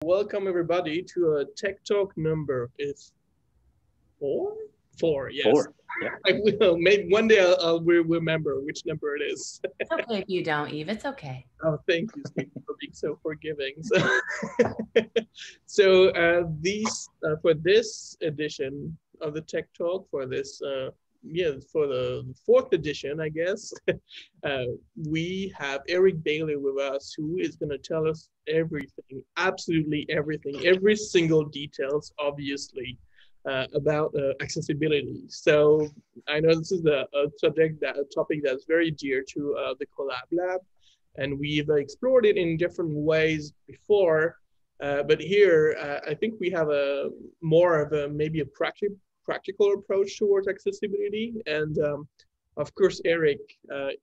Welcome everybody to a Tech Talk number is four? Four, yes. Four. Yeah. I will. Maybe one day I'll remember which number it is. It's okay if you don't, Eve. It's okay. Oh, thank you, Steve, for being so forgiving. So for this edition of the Tech Talk, for this for the fourth edition, I guess, we have Eric Bailey with us, who is going to tell us everything, absolutely everything, every single details, obviously, about accessibility. So I know this is a topic that's very dear to the Collab Lab, and we've explored it in different ways before. But here, I think we have a more of a maybe a practical approach towards accessibility. And of course, Eric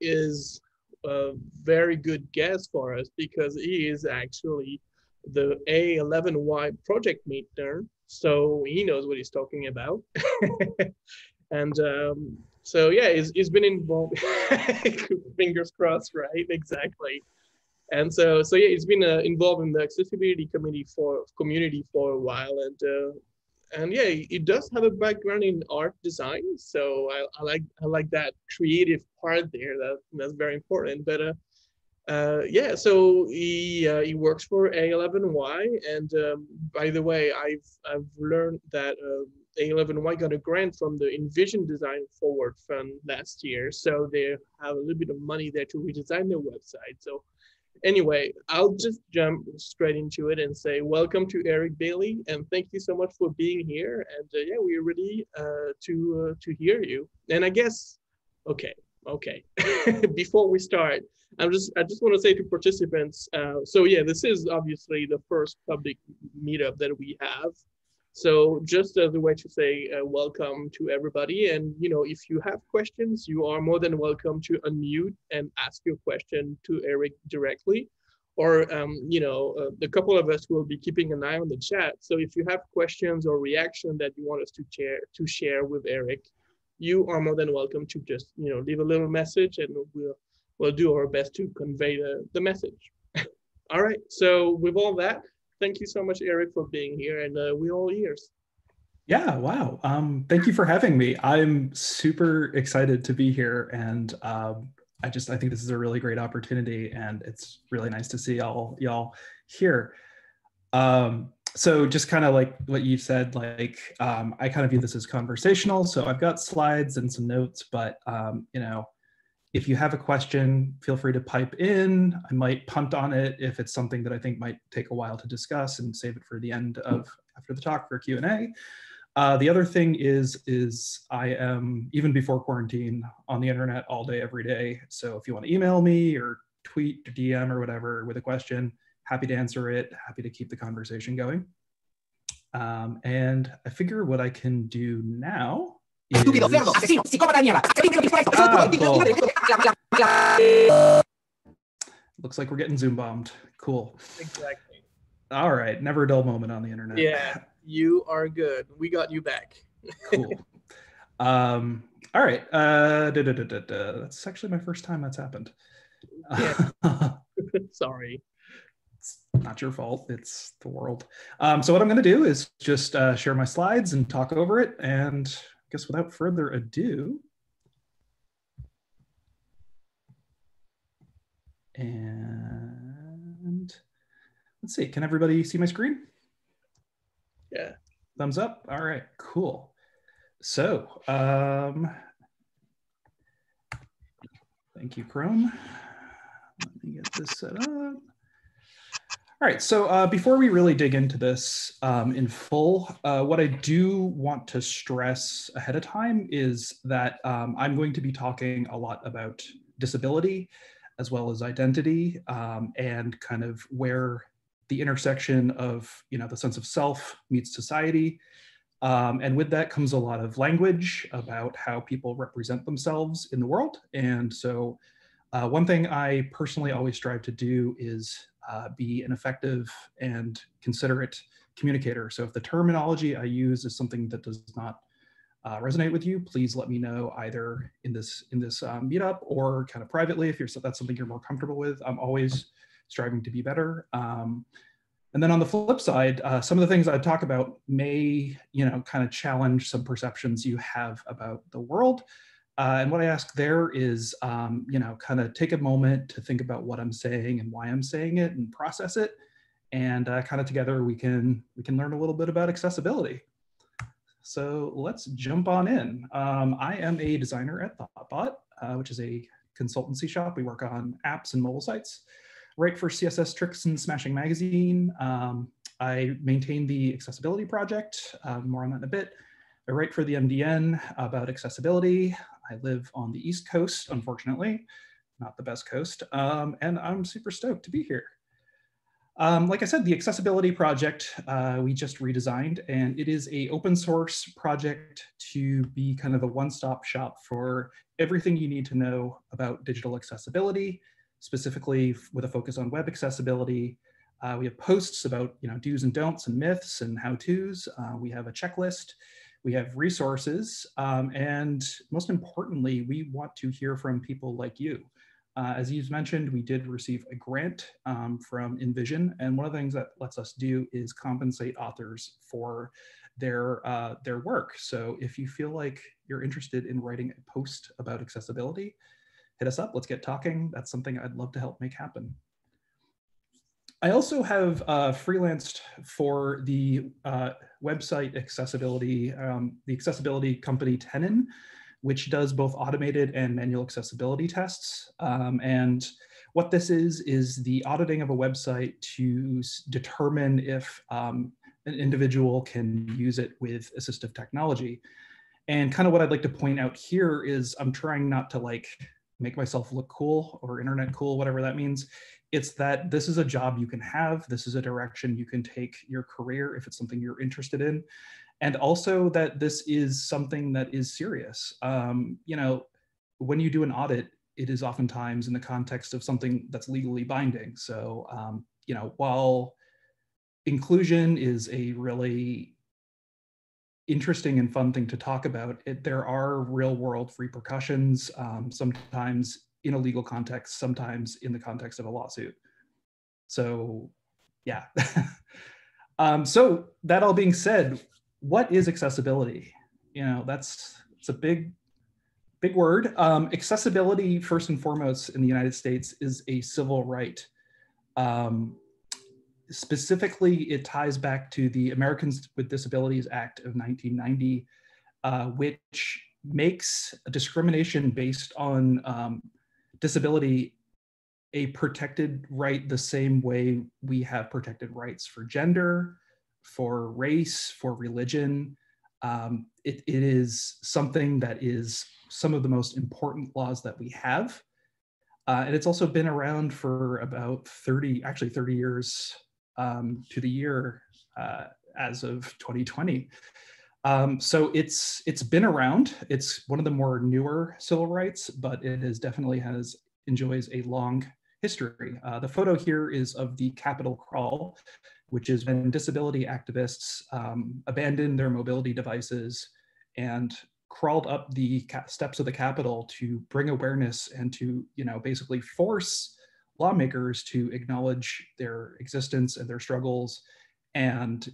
is a very good guest for us because he is actually the A11Y project leader. So he knows what he's talking about. And so yeah, he's been involved. Fingers crossed, right? Exactly. And so yeah, he's been involved in the accessibility community for a while, and yeah, he does have a background in art design. So I like that creative part there. That's very important. But yeah, so he works for A11Y, and by the way, I've learned that A11Y got a grant from the Envision Design Forward Fund last year, so they have a little bit of money there to redesign their website. So anyway, I'll just jump straight into it and say welcome to Eric Bailey, and thank you so much for being here. And yeah, we're ready to hear you. And I guess, okay, before we start, I just want to say to participants. So yeah, this is obviously the first public meetup that we have. So just as a way to say welcome to everybody, and if you have questions, you are more than welcome to unmute and ask your question to Eric directly, or a couple of us will be keeping an eye on the chat. So if you have questions or reaction that you want us to share with Eric, you are more than welcome to just leave a little message, and we'll do our best to convey the message. All right. So with all that, thank you so much, Eric, for being here, and we're all ears. Yeah, wow. Thank you for having me. I'm super excited to be here, and I think this is a really great opportunity, and it's really nice to see y'all here. So just kind of like what you said, like I kind of view this as conversational. So I've got slides and some notes, but if you have a question, feel free to pipe in. I might punt on it if it's something that I think might take a while to discuss and save it for the end of after the talk for Q&A. The other thing is I am, even before quarantine, on the internet all day, every day. So if you want to email me or tweet or DM or whatever with a question, happy to answer it, happy to keep the conversation going. And I figure what I can do now is... Looks like we're getting Zoom bombed. Cool. Exactly. All right. Never a dull moment on the internet. Yeah, you are good. We got you back. Cool. All right. That's actually my first time that's happened. Yeah. Sorry. It's not your fault. It's the world. So what I'm going to do is just share my slides and talk over it. And I guess without further ado, and let's see, can everybody see my screen? Yeah. Thumbs up. All right, cool. So, thank you, Chrome. Let me get this set up. All right, so before we really dig into this in full, what I do want to stress ahead of time is that I'm going to be talking a lot about disability as well as identity and kind of where the intersection of the sense of self meets society. And with that comes a lot of language about how people represent themselves in the world. And so one thing I personally always strive to do is be an effective and considerate communicator. So if the terminology I use is something that does not resonate with you, please let me know either in this meetup or kind of privately if that's something you're more comfortable with. I'm always striving to be better. And then on the flip side, some of the things I talk about may, kind of challenge some perceptions you have about the world. And what I ask there is, kind of take a moment to think about what I'm saying and why I'm saying it and process it. And kind of together we can learn a little bit about accessibility. So let's jump on in. I am a designer at Thoughtbot, which is a consultancy shop. We work on apps and mobile sites. Write for CSS Tricks and Smashing Magazine. I maintain the accessibility project, more on that in a bit. I write for the MDN about accessibility. I live on the East Coast, unfortunately, not the best coast, and I'm super stoked to be here. Like I said, the accessibility project we just redesigned, and it is an open source project to be kind of a one-stop shop for everything you need to know about digital accessibility, specifically with a focus on web accessibility. We have posts about do's and don'ts and myths and how-tos. We have a checklist. We have resources. And most importantly, we want to hear from people like you. As you've mentioned, we did receive a grant from Envision, and one of the things that lets us do is compensate authors for their work. So if you feel like you're interested in writing a post about accessibility, hit us up, let's get talking. That's something I'd love to help make happen. I also have freelanced for the website accessibility, the accessibility company Tenon, which does both automated and manual accessibility tests. And what this is the auditing of a website to determine if an individual can use it with assistive technology. And kind of what I'd like to point out here is I'm trying not to make myself look cool or internet cool, whatever that means. It's that this is a job you can have. This is a direction you can take your career if it's something you're interested in. And also that this is something that is serious. When you do an audit, it is oftentimes in the context of something that's legally binding. So, while inclusion is a really interesting and fun thing to talk about, there are real world repercussions, sometimes in a legal context, sometimes in the context of a lawsuit. So yeah. So that all being said, what is accessibility? It's a big word. Accessibility, first and foremost, in the United States is a civil right. Specifically, it ties back to the Americans with Disabilities Act of 1990, which makes discrimination based on disability a protected right the same way we have protected rights for gender, for race, for religion. It is something that is some of the most important laws that we have. And it's also been around for about 30 years to the year as of 2020. So it's been around. It's one of the more newer civil rights, but it enjoys a long history. The photo here is of the Capitol crawl, which is when disability activists abandoned their mobility devices and crawled up the steps of the Capitol to bring awareness and to, basically force lawmakers to acknowledge their existence and their struggles. And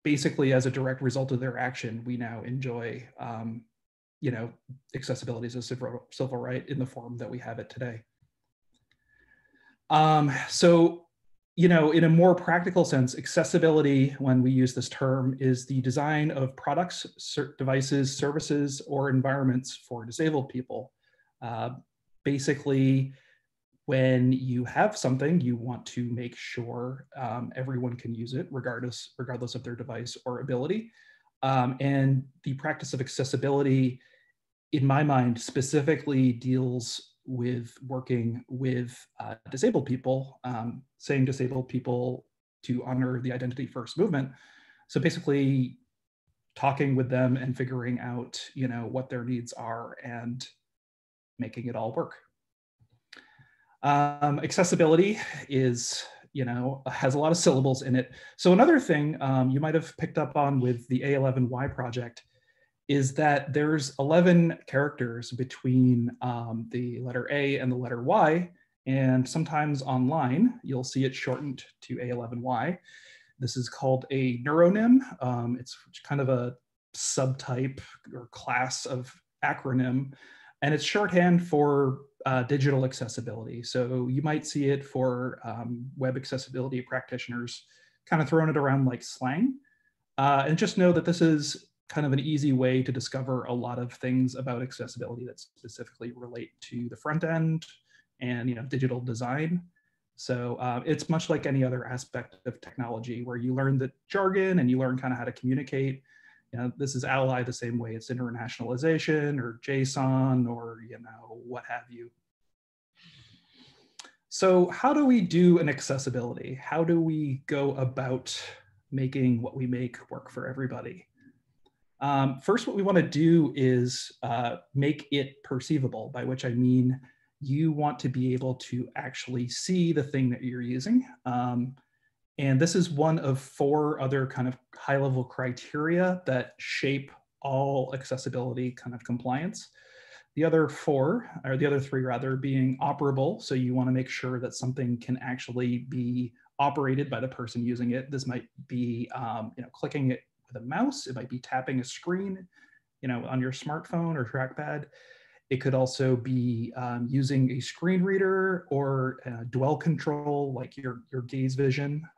basically, as a direct result of their action, we now enjoy, accessibility as a civil right in the form that we have it today. So, in a more practical sense, accessibility, when we use this term, is the design of products, devices, services, or environments for disabled people. Basically, when you have something, you want to make sure everyone can use it, regardless of their device or ability. And the practice of accessibility, in my mind, specifically deals with working with disabled people, saying disabled people to honor the Identity First movement. So basically talking with them and figuring out, what their needs are and making it all work. Accessibility is, has a lot of syllables in it. So another thing you might have picked up on with the A11Y project is that there's 11 characters between the letter A and the letter Y, And sometimes online, you'll see it shortened to A11Y. This is called a neuronym. It's kind of a subtype or class of acronym, and it's shorthand for digital accessibility. So you might see it for web accessibility practitioners, kind of throwing it around like slang. And just know that this is kind of an easy way to discover a lot of things about accessibility that specifically relate to the front end and digital design. So it's much like any other aspect of technology where you learn the jargon and you learn kind of how to communicate. This is ALI the same way it's internationalization or JSON or what have you. So how do we do an accessibility? How do we go about making what we make work for everybody? First, what we want to do is make it perceivable, by which I mean you want to be able to actually see the thing that you're using. And this is one of 4 other kind of high-level criteria that shape all accessibility kind of compliance. The other 4, or the other 3 rather, being operable. So you want to make sure that something can actually be operated by the person using it. This might be clicking it with a mouse. It might be tapping a screen on your smartphone or trackpad. It could also be using a screen reader or dwell control, like your gaze vision.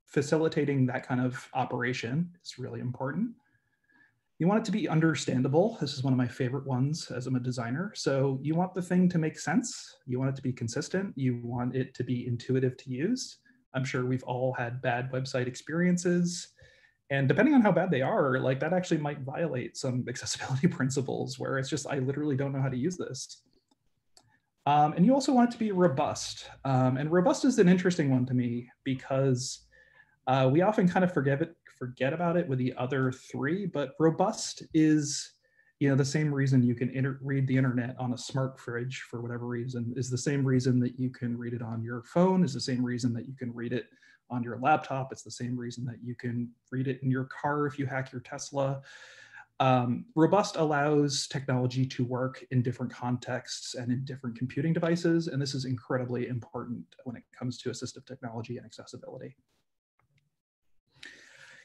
Facilitating that kind of operation is really important. You want it to be understandable. This is one of my favorite ones as I'm a designer. So you want the thing to make sense. You want it to be consistent. You want it to be intuitive to use. I'm sure we've all had bad website experiences. And depending on how bad they are, like that actually might violate some accessibility principles where it's just, I literally don't know how to use this. And you also want it to be robust. And robust is an interesting one to me because we often kind of forget about it with the other 3, but robust is, the same reason you can read the internet on a smart fridge for whatever reason, is the same reason that you can read it on your phone, is the same reason that you can read it on your laptop. It's the same reason that you can read it in your car if you hack your Tesla. Robust allows technology to work in different contexts and in different computing devices, and this is incredibly important when it comes to assistive technology and accessibility.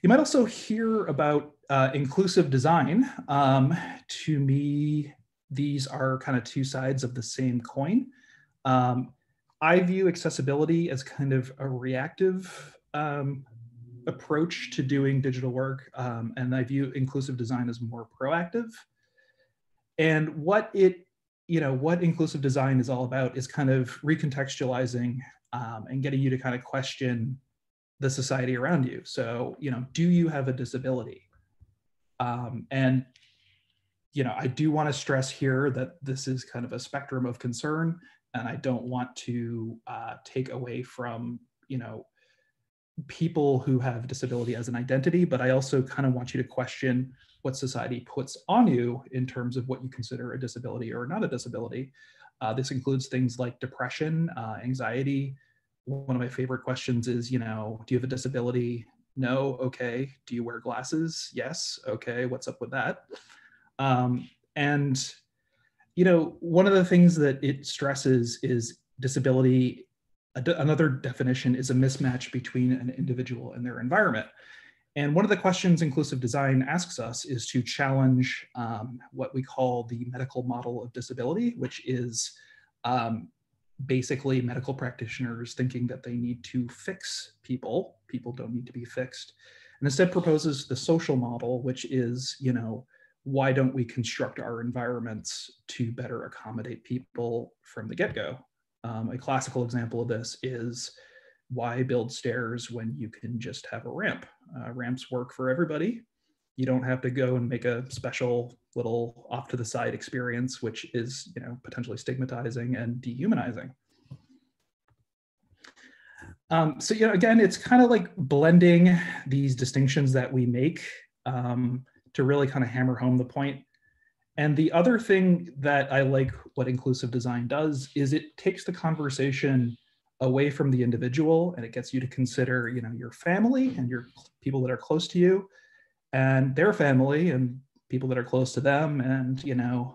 You might also hear about inclusive design. To me, these are kind of 2 sides of the same coin. I view accessibility as kind of a reactive approach to doing digital work, and I view inclusive design as more proactive. And what inclusive design is all about is kind of recontextualizing and getting you to kind of question the society around you. So, do you have a disability? And I do want to stress here that this is kind of a spectrum of concern, and I don't want to take away from, people who have disability as an identity, but I also kind of want you to question what society puts on you in terms of what you consider a disability or not a disability. This includes things like depression, anxiety. One of my favorite questions is, do you have a disability? No. Okay. Do you wear glasses? Yes. Okay. What's up with that? And one of the things that it stresses is disability. Another definition is a mismatch between an individual and their environment. And one of the questions inclusive design asks us is to challenge what we call the medical model of disability, which is basically medical practitioners thinking that they need to fix people. People don't need to be fixed. And instead proposes the social model, which is, why don't we construct our environments to better accommodate people from the get-go? A classical example of this is why build stairs when you can just have a ramp? Ramps work for everybody. You don't have to go and make a special little off to the side experience, which is potentially stigmatizing and dehumanizing. So again, it's kind of like blending these distinctions that we make to really kind of hammer home the point. And the other thing that I like what inclusive design does is it takes the conversation away from the individual and it gets you to consider, your family and your people that are close to you and their family and people that are close to them and,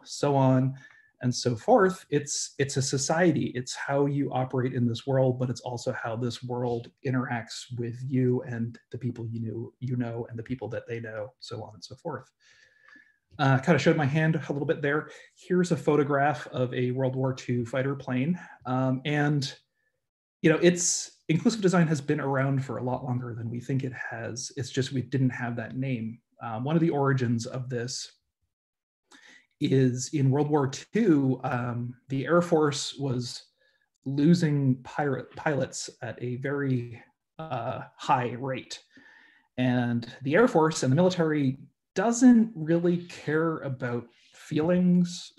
so on. and so forth. It's a society. It's how you operate in this world, but it's also how this world interacts with you and the people you know, and the people that they know, so on and so forth. Kind of showed my hand a little bit there. Here's a photograph of a World War II fighter plane, and inclusive design has been around for a lot longer than we think it has. It's just we didn't have that name. One of the origins of this is in World War II, the Air Force was losing pilots at a very high rate. And the Air Force and the military doesn't really care about feelings.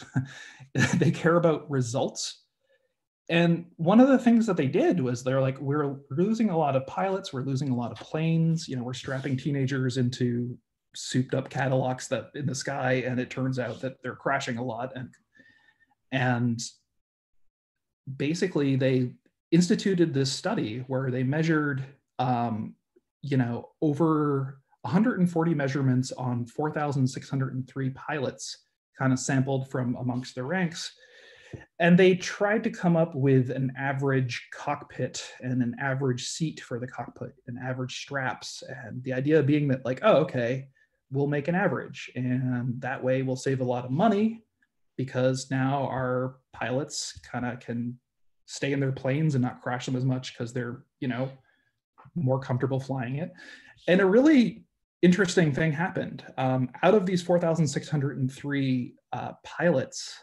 They care about results. And one of the things that they did was they're like, we're losing a lot of pilots, we're losing a lot of planes, we're strapping teenagers into souped up Cadillacs that in the sky, and it turns out that they're crashing a lot. And basically they instituted this study where they measured over 140 measurements on 4,603 pilots, kind of sampled from amongst their ranks. And they tried to come up with an average cockpit and an average seat for the cockpit and average straps. And the idea being that like, oh, okay, we'll make an average. And that way we'll save a lot of money because now our pilots kind of can stay in their planes and not crash them as much because they're, more comfortable flying it. And a really interesting thing happened. Out of these 4,603 pilots,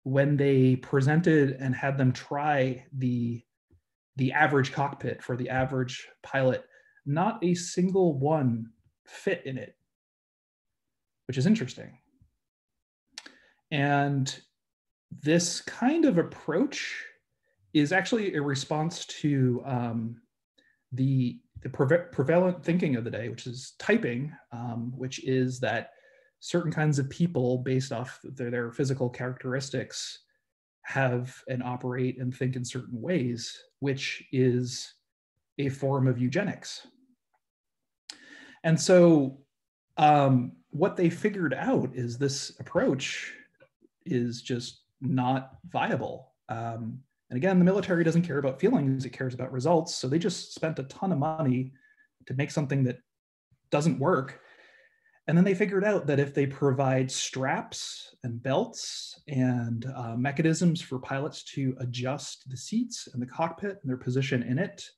when they presented and had them try the average cockpit for the average pilot, not a single one fit in it, which is interesting. And this kind of approach is actually a response to the prevalent thinking of the day, which is typing, which is that certain kinds of people based off their physical characteristics have and operate and think in certain ways, which is a form of eugenics. And so what they figured out is this approach is just not viable. And again, the military doesn't care about feelings, it cares about results. So they just spent a ton of money to make something that doesn't work. And then they figured out that if they provide straps and belts and mechanisms for pilots to adjust the seats and the cockpit and their position in it,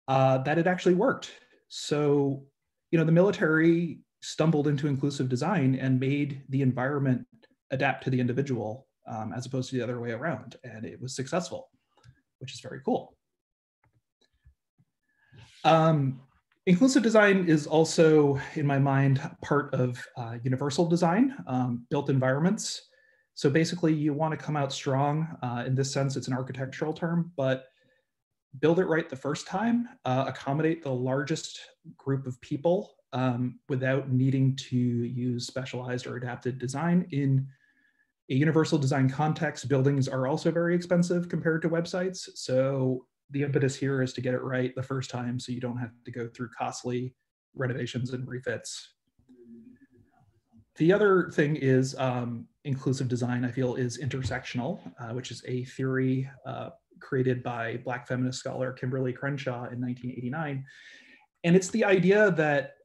that it actually worked. So, the military stumbled into inclusive design and made the environment adapt to the individual as opposed to the other way around. And it was successful, which is very cool. Inclusive design is also, in my mind, part of universal design, built environments. So basically you want to come out strong. In this sense, it's an architectural term, but build it right the first time, accommodate the largest group of people without needing to use specialized or adapted design. In a universal design context, buildings are also very expensive compared to websites. So the impetus here is to get it right the first time so you don't have to go through costly renovations and refits. The other thing is inclusive design, I feel, is intersectional, which is a theory created by Black feminist scholar Kimberly Crenshaw in 1989. And it's the idea that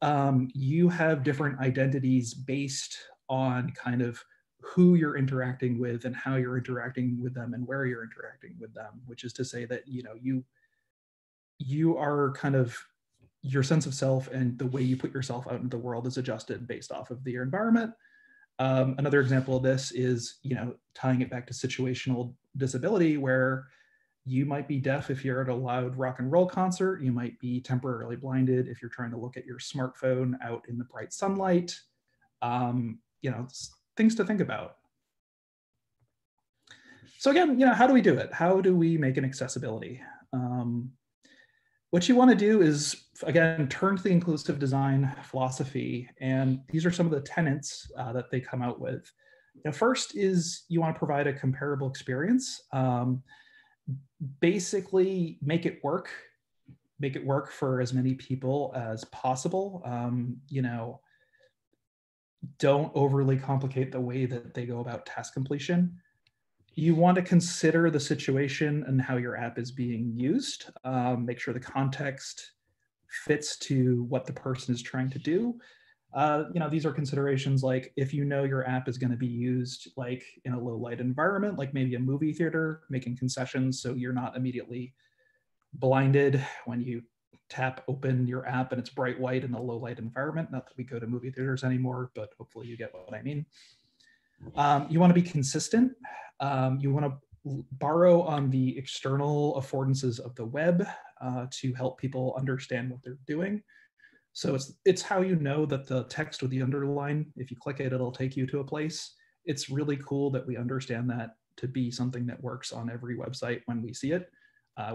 you have different identities based on kind of who you're interacting with and how you're interacting with them and where you're interacting with them, which is to say that, you are kind of, your sense of self and the way you put yourself out into the world is adjusted based off of your environment. Another example of this is, tying it back to situational disability, where you might be deaf if you're at a loud rock and roll concert. You might be temporarily blinded if you're trying to look at your smartphone out in the bright sunlight. Things to think about. So again, how do we do it? How do we make an accessibility? What you want to do is, again, turn to the inclusive design philosophy. And these are some of the tenets that they come out with. First is you want to provide a comparable experience. Basically, make it work for as many people as possible. Don't overly complicate the way that they go about task completion. You want to consider the situation and how your app is being used. Make sure the context fits to what the person is trying to do. These are considerations like if you know your app is going to be used like in a low light environment, like maybe a movie theater, making concessions so you're not immediately blinded when you tap open your app and it's bright white in a low light environment. Not that we go to movie theaters anymore, but hopefully you get what I mean. You want to be consistent. You want to borrow on the external affordances of the web to help people understand what they're doing. So it's how you know that the text with the underline, if you click it, it'll take you to a place. It's really cool that we understand that to be something that works on every website when we see it,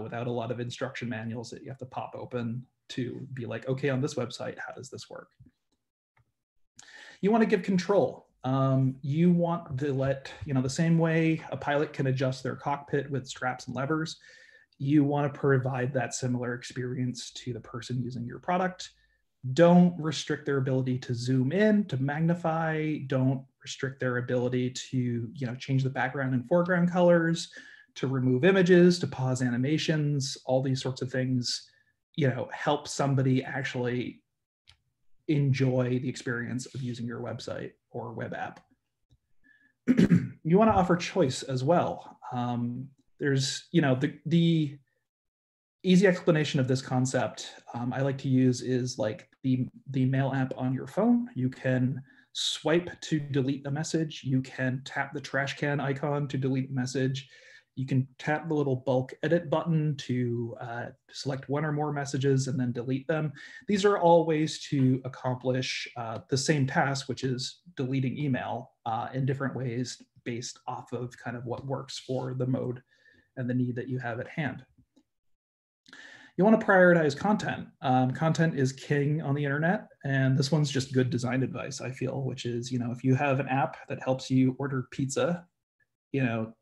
without a lot of instruction manuals that you have to pop open to be like, okay, on this website, how does this work? You want to give control. You want to let, the same way a pilot can adjust their cockpit with straps and levers, you want to provide that similar experience to the person using your product. Don't restrict their ability to zoom in, to magnify. Don't restrict their ability to, change the background and foreground colors, to remove images, to pause animations, all these sorts of things, help somebody actually enjoy the experience of using your website or web app. You want to offer choice as well. There's, the easy explanation of this concept I like to use is like the mail app on your phone. You can swipe to delete a message. You can tap the trash can icon to delete a message. You can tap the little bulk edit button to select one or more messages and then delete them. These are all ways to accomplish the same task, which is deleting email in different ways based off of kind of what works for the mode and the need that you have at hand. You want to prioritize content. Content is king on the internet, and this one's just good design advice, I feel, which is, if you have an app that helps you order pizza,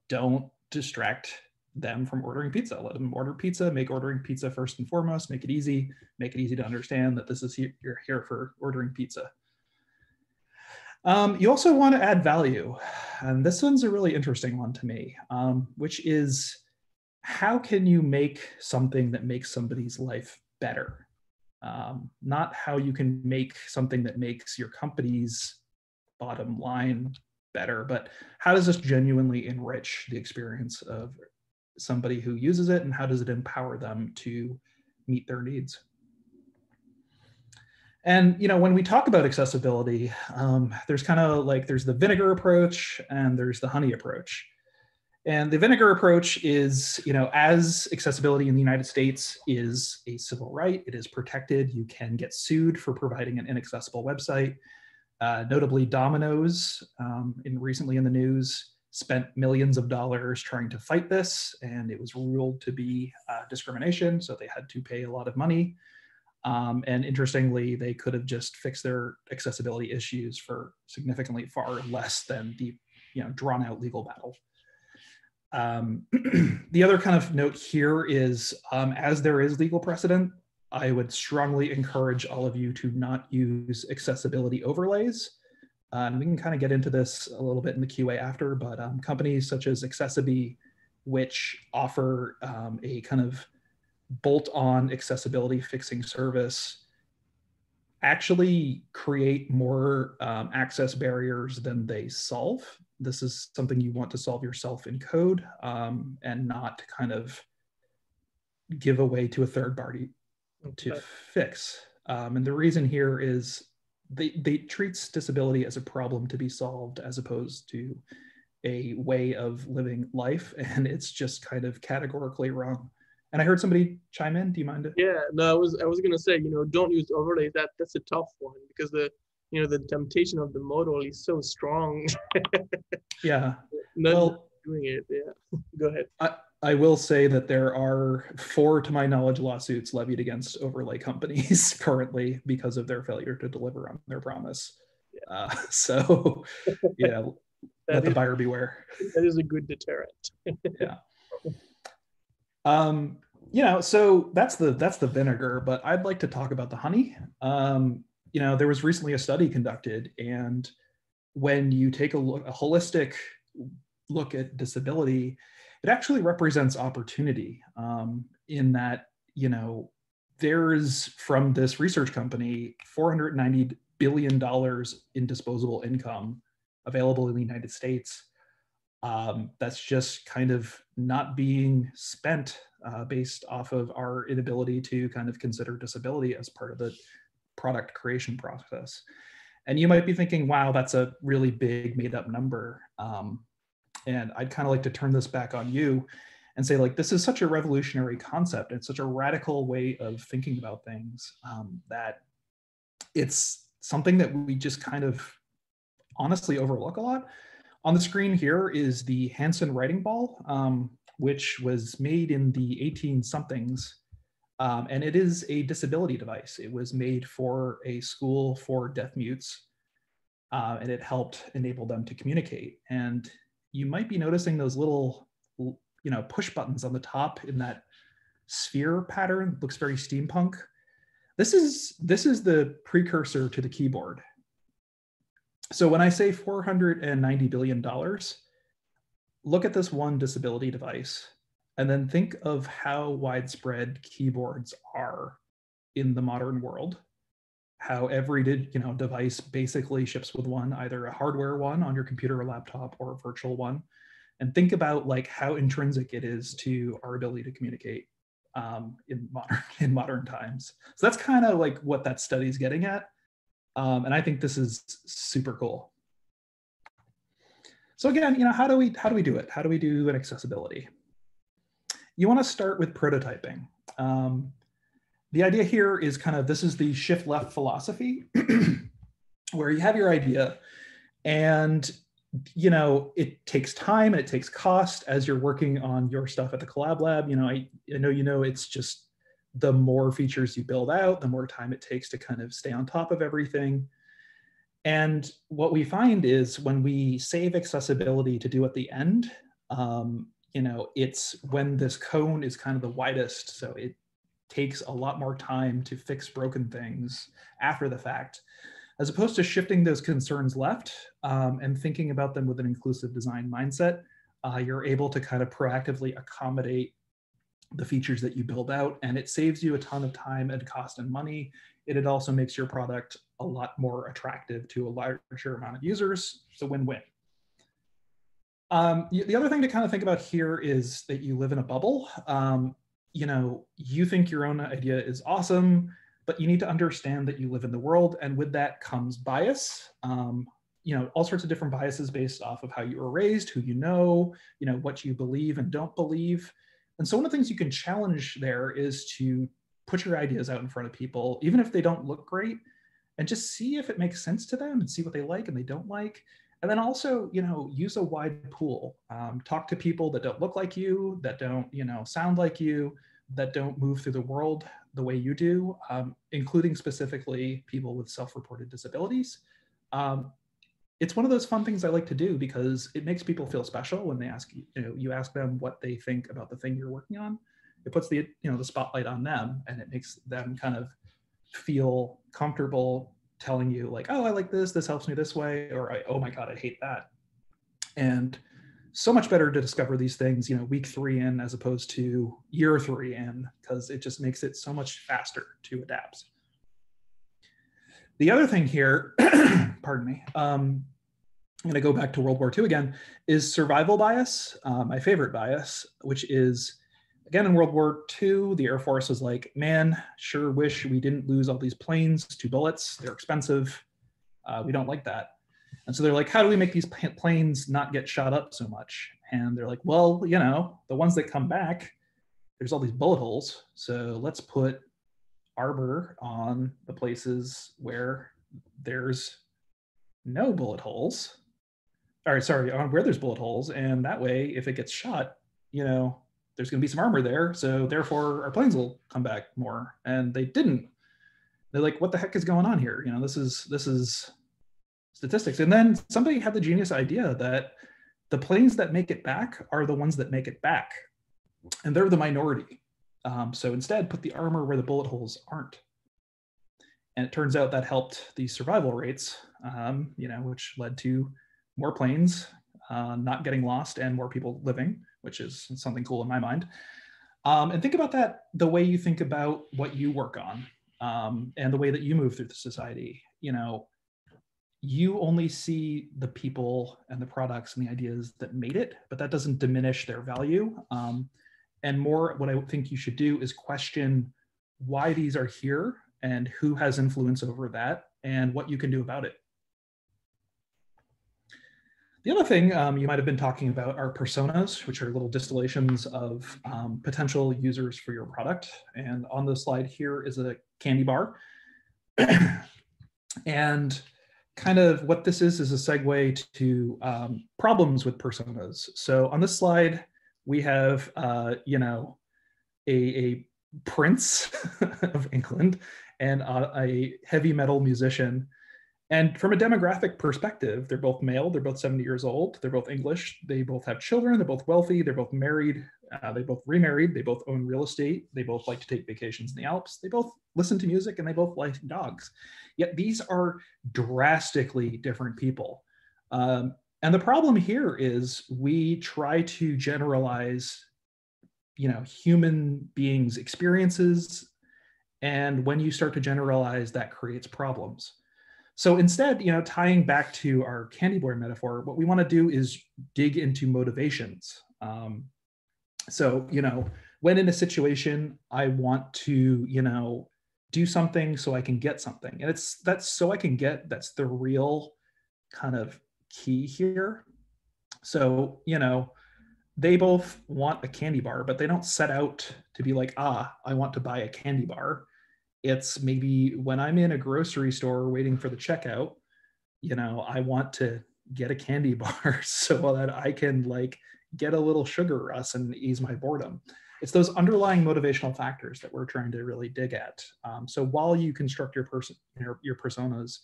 don't distract them from ordering pizza. Let them order pizza, make ordering pizza first and foremost, make it easy to understand that this is you're here for ordering pizza. You also want to add value, and this one's a really interesting one to me, which is how can you make something that makes somebody's life better? Not how you can make something that makes your company's bottom line better, but how does this genuinely enrich the experience of somebody who uses it, and how does it empower them to meet their needs? And when we talk about accessibility, there's kind of like there's the vinegar approach and there's the honey approach. And the vinegar approach is, as accessibility in the United States is a civil right, it is protected. You can get sued for providing an inaccessible website. Notably, Domino's, recently in the news, spent millions of dollars trying to fight this, and it was ruled to be discrimination, so they had to pay a lot of money. And interestingly, they could have just fixed their accessibility issues for significantly far less than the drawn-out legal battle. The other kind of note here is, as there is legal precedent, I would strongly encourage all of you to not use accessibility overlays. And we can kind of get into this a little bit in the QA after, but companies such as Accessiby, which offer a kind of bolt-on accessibility fixing service, actually create more access barriers than they solve. This is something you want to solve yourself in code and not kind of give away to a third party to fix. And the reason here is they treat disability as a problem to be solved as opposed to a way of living life. And it's just kind of categorically wrong. And I heard somebody chime in. Do you mind? Yeah, no, I was gonna say, don't use overlays. That's a tough one because the temptation of the modal is so strong. Yeah. Well, doing it. Yeah. Go ahead. I will say that there are 4, to my knowledge, lawsuits levied against overlay companies currently because of their failure to deliver on their promise. Yeah. So, yeah, let the buyer beware. That is a good deterrent. Yeah. So that's the vinegar, but I'd like to talk about the honey. There was recently a study conducted, and when you take a holistic look at disability, it actually represents opportunity, in that, there's, from this research company, $490 billion in disposable income available in the United States. That's just kind of not being spent based off of our inability to kind of consider disability as part of the product creation process. And you might be thinking, wow, that's a really big made up number. And I'd kind of like to turn this back on you and say, like, this is such a revolutionary concept. It's such a radical way of thinking about things, that it's something that we just kind of honestly overlook a lot. On the screen here is the Hansen writing ball, which was made in the 18-somethings. And it is a disability device. It was made for a school for deaf mutes, and it helped enable them to communicate. And you might be noticing those little, push buttons on the top in that sphere pattern. Looks very steampunk. This is the precursor to the keyboard. So when I say $490 billion, look at this one disability device, and then think of how widespread keyboards are in the modern world. How every device basically ships with one, either a hardware one on your computer or laptop or a virtual one. And think about like how intrinsic it is to our ability to communicate in modern times. So that's kind of like what that study is getting at. And I think this is super cool. So again, how do we do it? How do we do an accessibility? You want to start with prototyping. The idea here is this is the shift left philosophy, where you have your idea, and it takes time and it takes cost as you're working on your stuff at the Collab Lab. I know it's just the more features you build out, the more time it takes to kind of stay on top of everything. And what we find is when we save accessibility to do at the end, it's when this cone is kind of the widest. So it takes a lot more time to fix broken things after the fact, as opposed to shifting those concerns left and thinking about them with an inclusive design mindset. You're able to kind of proactively accommodate the features that you build out, and it saves you a ton of time and cost and money. It also makes your product a lot more attractive to a larger amount of users. It's a win-win. The other thing to kind of think about here is that you live in a bubble. You think your own idea is awesome, but you need to understand that you live in the world, and with that comes bias. All sorts of different biases based off of how you were raised, who what you believe and don't believe. And so one of the things you can challenge there is to put your ideas out in front of people, even if they don't look great, and just see if it makes sense to them and see what they like and they don't like. And then also, use a wide pool. Talk to people that don't look like you, that don't, sound like you, that don't move through the world the way you do, including specifically people with self-reported disabilities. It's one of those fun things I like to do because it makes people feel special when they ask you ask them what they think about the thing you're working on. It puts the spotlight on them, and it makes them kind of feel comfortable telling you like, oh, I like this helps me this way, or oh my God, I hate that. And so much better to discover these things, week 3 in as opposed to year 3 in, because it just makes it so much faster to adapt. The other thing here, pardon me, I'm going to go back to World War II again, is survival bias, my favorite bias, which is, again, in World War II, the Air Force was like, man, sure wish we didn't lose all these planes to bullets. They're expensive. We don't like that. And so they're like, how do we make these planes not get shot up so much? And they're like, well, the ones that come back, there's all these bullet holes. So let's put armor on the places where there's no bullet holes. On where there's bullet holes. And that way, if it gets shot, there's going to be some armor there. So therefore, our planes will come back more. And they didn't. They're like, what the heck is going on here? This is statistics. And then somebody had the genius idea that the planes that make it back are the ones that make it back. And they're the minority. So instead, put the armor where the bullet holes aren't. And it turns out that helped the survival rates, which led to more planes not getting lost, and more people living, which is something cool in my mind. And think about that the way you think about what you work on, and the way that you move through the society. You know, you only see the people and the products and the ideas that made it, but that doesn't diminish their value. And more, what I think you should do is question why these are here and who has influence over that and what you can do about it. The other thing you might have been talking about are personas, which are little distillations of potential users for your product. And on the slide here is a candy bar. And kind of what this is a segue to problems with personas. So on this slide, we have, you know, a prince of England and a heavy metal musician. And from a demographic perspective, they're both male, they're both 70 years old, they're both English, they both have children, they're both wealthy, they're both married, they both remarried, they both own real estate, they both like to take vacations in the Alps, they both listen to music, and they both like dogs. Yet these are drastically different people. And the problem here is we try to generalize, you know, human beings' experiences. And when you start to generalize, that creates problems. So instead, you know, tying back to our candy bar metaphor, what we want to do is dig into motivations. So, you know, when in a situation, I want to, you know, do something so I can get something. And that's so I can get, that's the real kind of key here. So, you know, they both want a candy bar, but they don't set out to be like, I want to buy a candy bar. It's maybe when I'm in a grocery store waiting for the checkout, you know, I want to get a candy bar so that I can like get a little sugar rush and ease my boredom. It's those underlying motivational factors that we're trying to really dig at. So while you construct your personas,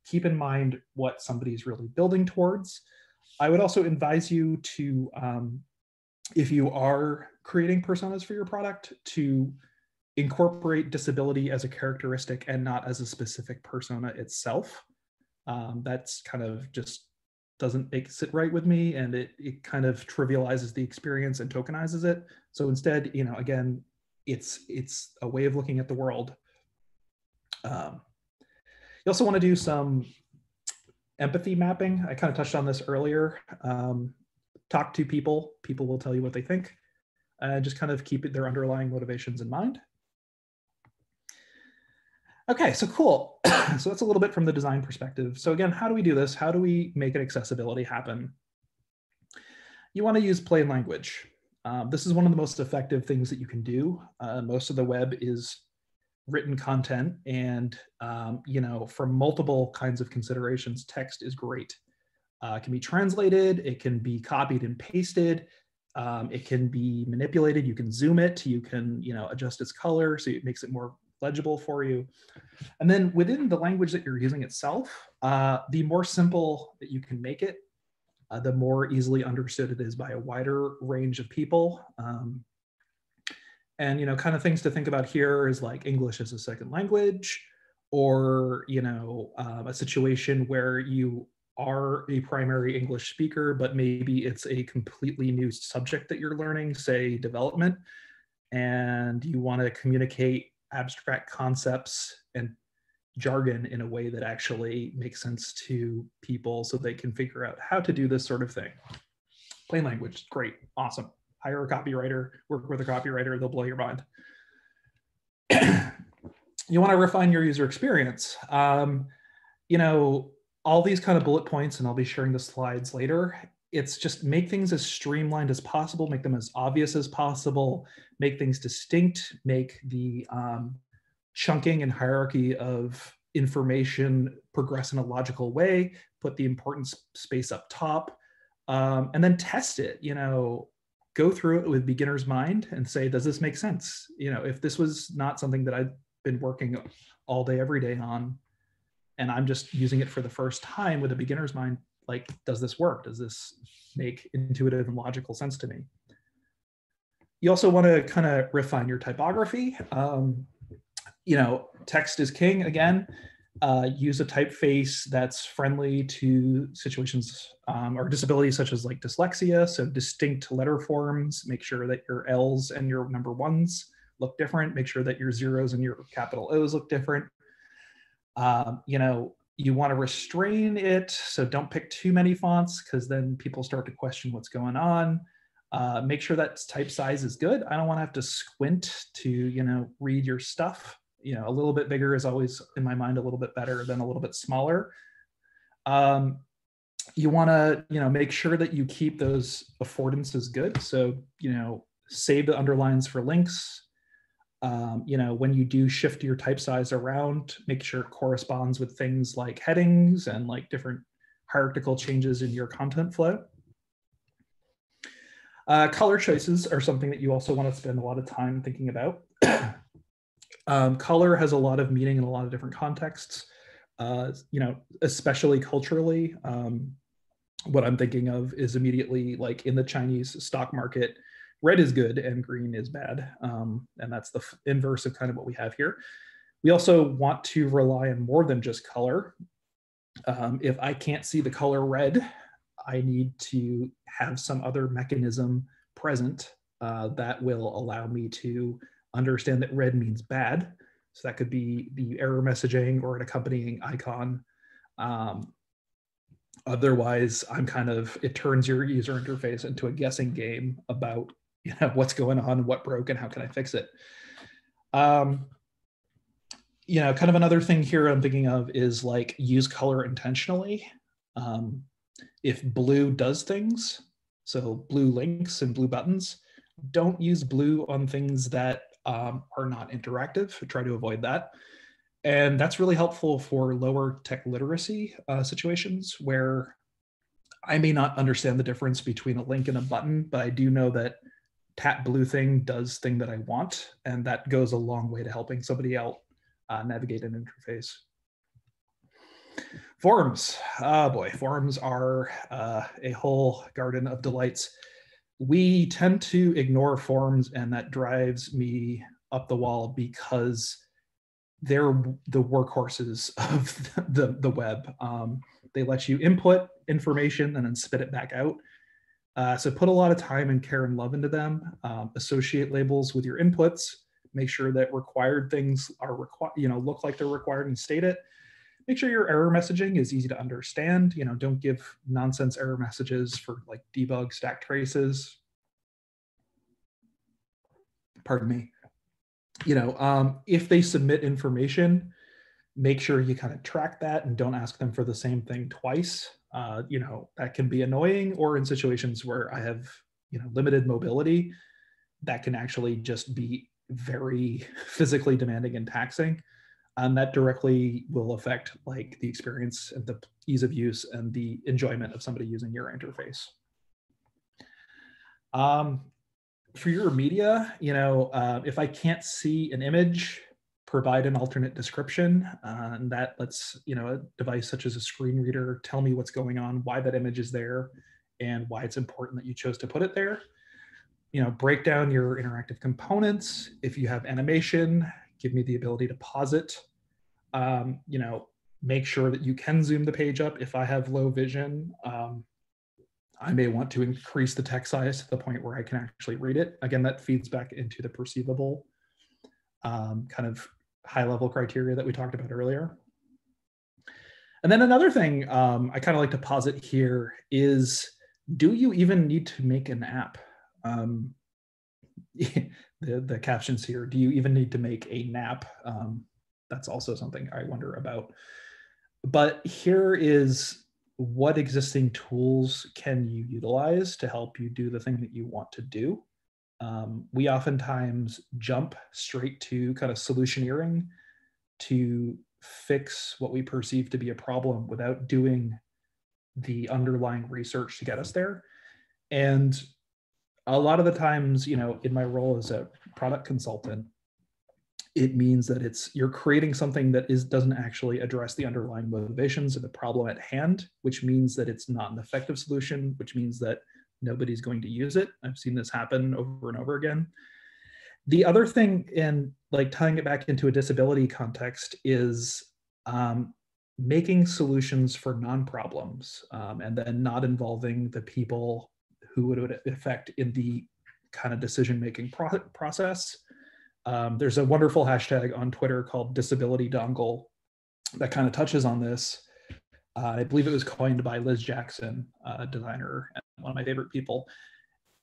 keep in mind what somebody's really building towards. I would also advise you to, if you are creating personas for your product, to incorporate disability as a characteristic and not as a specific persona itself. That's kind of just doesn't sit right with me, and it kind of trivializes the experience and tokenizes it. So instead, you know, again, it's a way of looking at the world. You also want to do some empathy mapping. I kind of touched on this earlier. Talk to people. People will tell you what they think. Just kind of keep their underlying motivations in mind. Okay, so cool. So that's a little bit from the design perspective. So again, how do we do this? How do we make an accessibility happen? You want to use plain language. This is one of the most effective things that you can do. Most of the web is written content, and you know, for multiple kinds of considerations, text is great. It can be translated, it can be copied and pasted, it can be manipulated. You can zoom it, you can, you know, adjust its color so it makes it more legible for you. And then within the language that you're using itself, the more simple that you can make it, the more easily understood it is by a wider range of people. And, you know, kind of things to think about here is like English as a second language, or, you know, a situation where you are a primary English speaker, but maybe it's a completely new subject that you're learning, say development, and you want to communicate abstract concepts and jargon in a way that actually makes sense to people so they can figure out how to do this sort of thing. Plain language, great, awesome. Hire a copywriter, work with a copywriter, they'll blow your mind. You want to refine your user experience. You know, all these kind of bullet points, and I'll be sharing the slides later, it's just make things as streamlined as possible, make them as obvious as possible, make things distinct, make the chunking and hierarchy of information progress in a logical way, put the important space up top, and then test it, you know, go through it with beginner's mind and say, does this make sense? You know, if this was not something that I've been working all day, every day on, and I'm just using it for the first time with a beginner's mind, like, does this work? Does this make intuitive and logical sense to me? You also want to kind of refine your typography. You know, text is king again. Use a typeface that's friendly to situations or disabilities such as like dyslexia. So distinct letter forms, make sure that your L's and your number ones look different. Make sure that your zeros and your capital O's look different. You know, you want to restrain it. So don't pick too many fonts because then people start to question what's going on. Make sure that type size is good. I don't want to have to squint to, you know, read your stuff. You know, a little bit bigger is always in my mind a little bit better than a little bit smaller. You want to, you know, make sure that you keep those affordances good. So, you know, save the underlines for links. You know, when you do shift your type size around, make sure it corresponds with things like headings and like different hierarchical changes in your content flow. Color choices are something that you also want to spend a lot of time thinking about. Color has a lot of meaning in a lot of different contexts, you know, especially culturally. What I'm thinking of is immediately like in the Chinese stock market, red is good and green is bad. And that's the inverse of kind of what we have here. We also want to rely on more than just color. If I can't see the color red, I need to have some other mechanism present that will allow me to understand that red means bad. So that could be the error messaging or an accompanying icon. Otherwise, I'm kind of, it turns your user interface into a guessing game about, you know, what's going on, what broke, and how can I fix it. You know, kind of another thing here I'm thinking of is like use color intentionally. If blue does things, so blue links and blue buttons, don't use blue on things that are not interactive. Try to avoid that. And that's really helpful for lower tech literacy situations where I may not understand the difference between a link and a button, but I do know that tap blue thing does thing that I want, and that goes a long way to helping somebody else navigate an interface. Forums, oh boy, forums are a whole garden of delights. We tend to ignore forums, and that drives me up the wall because they're the workhorses of the web. They let you input information and then spit it back out. So put a lot of time and care and love into them. Associate labels with your inputs. Make sure that required things are look like they're required and state it. Make sure your error messaging is easy to understand. You know, don't give nonsense error messages for like debug stack traces. Pardon me. You know, if they submit information, make sure you kind of track that and don't ask them for the same thing twice. You know, that can be annoying, or in situations where I have, you know, limited mobility, that can actually just be very physically demanding and taxing. And that directly will affect like the experience and the ease of use and the enjoyment of somebody using your interface. For your media, you know, if I can't see an image, provide an alternate description, and that lets, you know, a device such as a screen reader tell me what's going on, why that image is there, and why it's important that you chose to put it there. You know, break down your interactive components. If you have animation, give me the ability to pause it. You know, make sure that you can zoom the page up. If I have low vision, I may want to increase the text size to the point where I can actually read it. Again, that feeds back into the perceivable kind of high-level criteria that we talked about earlier. And then another thing I kind of like to posit here is, do you even need to make an app? The captions here, do you even need to make a nap? That's also something I wonder about. But here is what existing tools can you utilize to help you do the thing that you want to do. We oftentimes jump straight to kind of solutioneering to fix what we perceive to be a problem without doing the underlying research to get us there. And a lot of the times, you know, in my role as a product consultant, it means that you're creating something that doesn't actually address the underlying motivations of the problem at hand, which means that it's not an effective solution, which means that nobody's going to use it. I've seen this happen over and over again. The other thing, and like tying it back into a disability context, is making solutions for non-problems, and then not involving the people who it would affect in the kind of decision-making process. There's a wonderful hashtag on Twitter called disability dongle that kind of touches on this. I believe it was coined by Liz Jackson, a designer and one of my favorite people.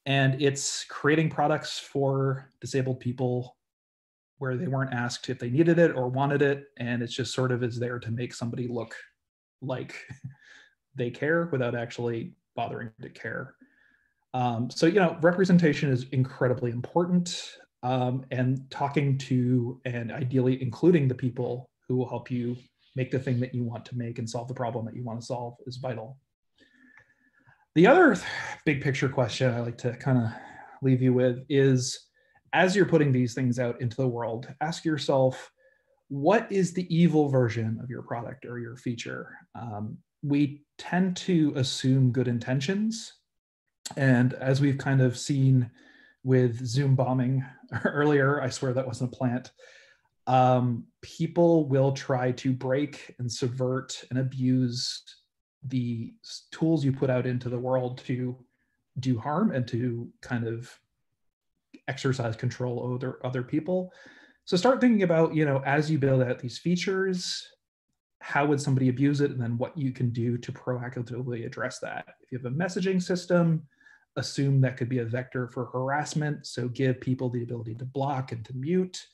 And it's creating products for disabled people where they weren't asked if they needed it or wanted it. And it's just sort of is there to make somebody look like they care without actually bothering to care. So, representation is incredibly important, and talking to and ideally including the people who will help you make the thing that you want to make and solve the problem that you want to solve is vital. The other big picture question I like to kind of leave you with is, as you're putting these things out into the world, ask yourself, what is the evil version of your product or your feature? We tend to assume good intentions. And as we've kind of seen with Zoom bombing earlier, I swear that wasn't a plant, people will try to break and subvert and abuse the tools you put out into the world to do harm and to kind of exercise control over other people. So start thinking about, as you build out these features, how would somebody abuse it, and then what you can do to proactively address that. If you have a messaging system, assume that could be a vector for harassment. So give people the ability to block and to mute.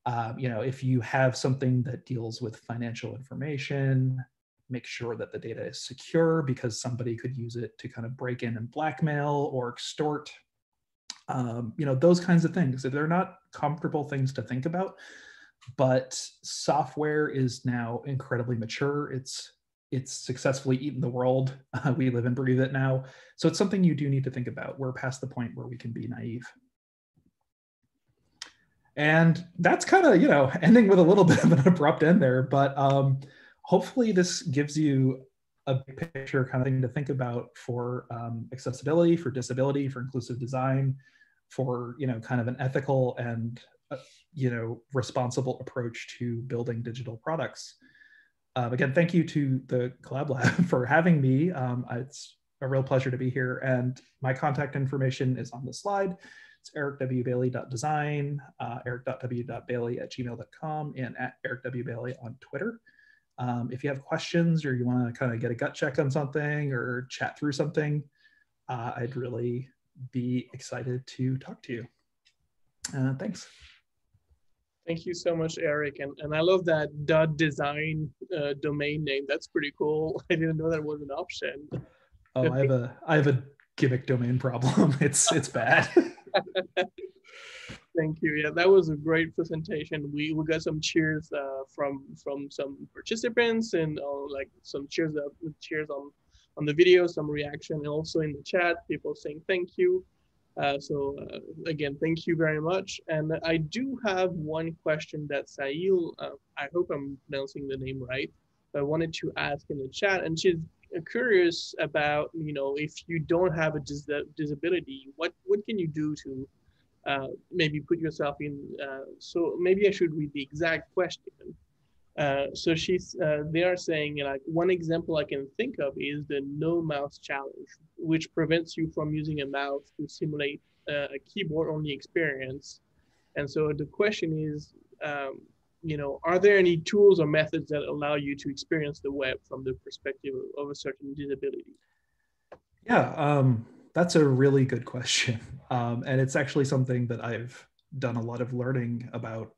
If you have something that deals with financial information, make sure that the data is secure because somebody could use it to kind of break in and blackmail or extort. Those kinds of things. They're not comfortable things to think about, but software is now incredibly mature. It's successfully eaten the world. We live and breathe it now. So it's something you do need to think about. We're past the point where we can be naive. And that's kind of, ending with a little bit of an abrupt end there, but hopefully this gives you a big picture kind of thing to think about for accessibility, for disability, for inclusive design, for, kind of an ethical and, responsible approach to building digital products. Again, thank you to the Collab Lab for having me. It's a real pleasure to be here. And my contact information is on the slide. It's ericwbailey.design, eric.w.bailey@gmail.com, and @ericwbailey on Twitter. If you have questions or you want to kind of get a gut check on something or chat through something, I'd really be excited to talk to you. Thanks. Thank you so much, Eric. And I love that .design domain name. That's pretty cool. I didn't know that was an option. Oh, I have a gimmick domain problem. It's bad. Thank you. Yeah, that was a great presentation. We got some cheers from some participants, and like some cheers on the video, some reaction, and also in the chat, people saying thank you. Again, thank you very much. And I do have one question that Sail, I hope I'm pronouncing the name right, but I wanted to ask in the chat, and she's curious about, if you don't have a disability, what can you do to maybe put yourself in, so maybe I should read the exact question. So they are saying, like, one example I can think of is the no mouse challenge, which prevents you from using a mouse to simulate a keyboard only experience. And so the question is, are there any tools or methods that allow you to experience the web from the perspective of a certain disability? Yeah, that's a really good question. And it's actually something that I've done a lot of learning about.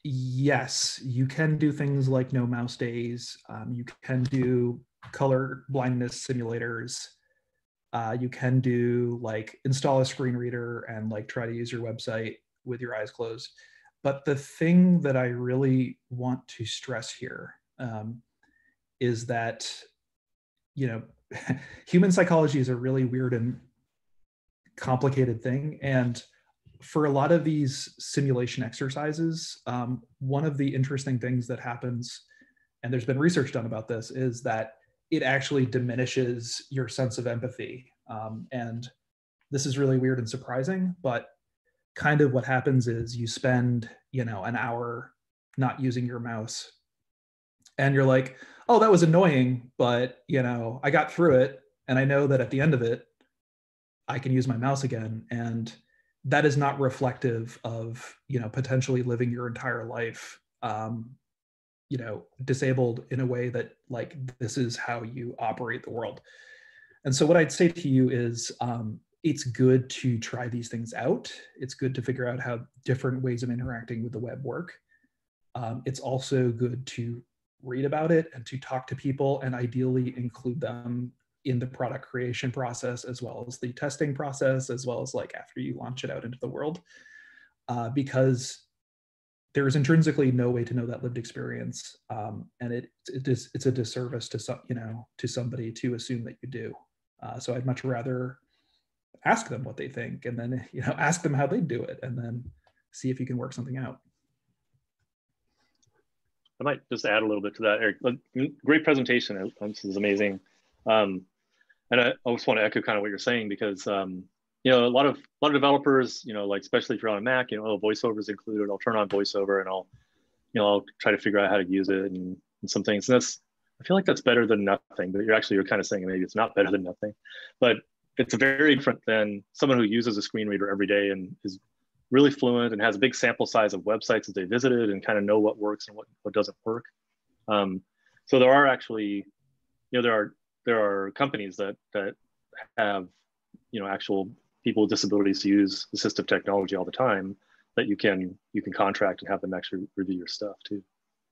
Yes, you can do things like no mouse days. You can do color blindness simulators. You can do install a screen reader and try to use your website with your eyes closed. But the thing that I really want to stress here is that, human psychology is a really weird and complicated thing. And for a lot of these simulation exercises, one of the interesting things that happens, and there's been research done about this, is that it actually diminishes your sense of empathy. And this is really weird and surprising, but kind of what happens is you spend, an hour not using your mouse. And you're like, oh, that was annoying, but I got through it, and I know that at the end of it, I can use my mouse again. And that is not reflective of potentially living your entire life disabled in a way that like this is how you operate the world. And so what I'd say to you is it's good to try these things out. It's good to figure out how different ways of interacting with the web work. It's also good to read about it and to talk to people, and ideally include them in the product creation process, as well as the testing process, as well as like after you launch it out into the world, because there is intrinsically no way to know that lived experience, and it's a disservice to to somebody to assume that you do. So I'd much rather ask them what they think, and then ask them how they do it, and then see if you can work something out. I might just add a little bit to that, Eric. Great presentation. This is amazing. And I just want to echo kind of what you're saying, because a lot of developers, like especially if you're on a Mac, VoiceOver is included. I'll turn on VoiceOver and I'll try to figure out how to use it and some things. And I feel like that's better than nothing. But you're kind of saying maybe it's not better than nothing, but it's very different than someone who uses a screen reader every day and is really fluent and has a big sample size of websites that they visited and kind of know what works and what doesn't work. So there are actually, there are companies that have, actual people with disabilities use assistive technology all the time that you can contract and have them actually review your stuff too.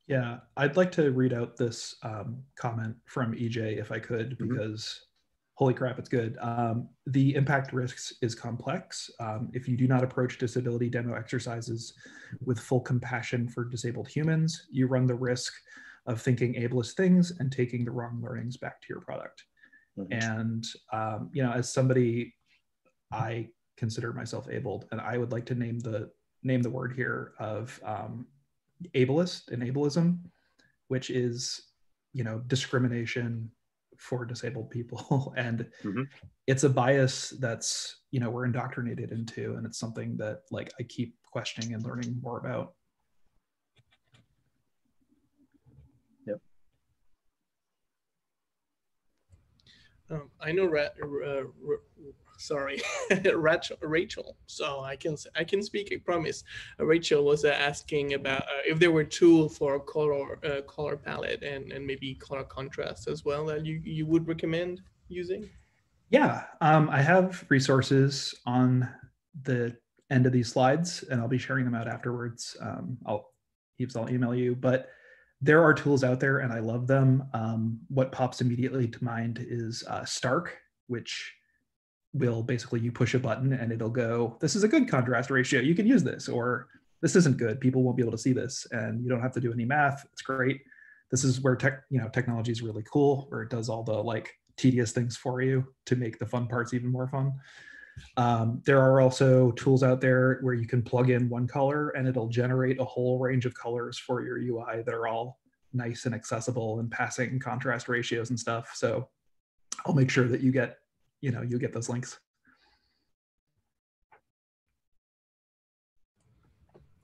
Yeah, I'd like to read out this comment from EJ if I could, because holy crap, it's good. The impact risks is complex. If you do not approach disability demo exercises with full compassion for disabled humans, you run the risk of thinking ableist things and taking the wrong learnings back to your product. And as somebody, I consider myself abled, and I would like to name the word here of ableist and ableism, which is discrimination for disabled people. And it's a bias that's we're indoctrinated into, and it's something that like I keep questioning and learning more about. Yep. I know Rachel. So I can speak. I promise. Rachel was asking about if there were tools for color palette and maybe color contrast as well that you would recommend using. Yeah, I have resources on the end of these slides, and I'll be sharing them out afterwards. I'll email you, but there are tools out there and I love them. What pops immediately to mind is Stark, which will basically, you push a button and it'll go, this is a good contrast ratio, you can use this, or this isn't good, people won't be able to see this, and you don't have to do any math. It's great. This is where technology is really cool, where it does all the like tedious things for you to make the fun parts even more fun. There are also tools out there where you can plug in one color and it'll generate a whole range of colors for your UI that are all nice and accessible and passing contrast ratios and stuff. So I'll make sure that you get those links.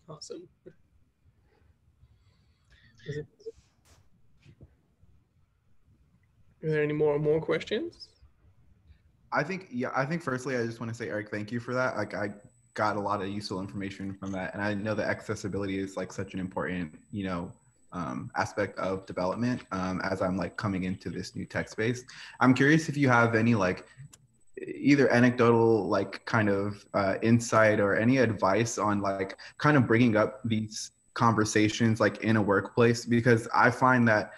Awesome. Are there any more questions? I think firstly, I just want to say, Eric, thank you for that. Like, I got a lot of useful information from that. And I know that accessibility is like such an important, aspect of development as I'm like coming into this new tech space. I'm curious if you have any like either anecdotal like kind of insight or any advice on like kind of bringing up these conversations like in a workplace, because I find that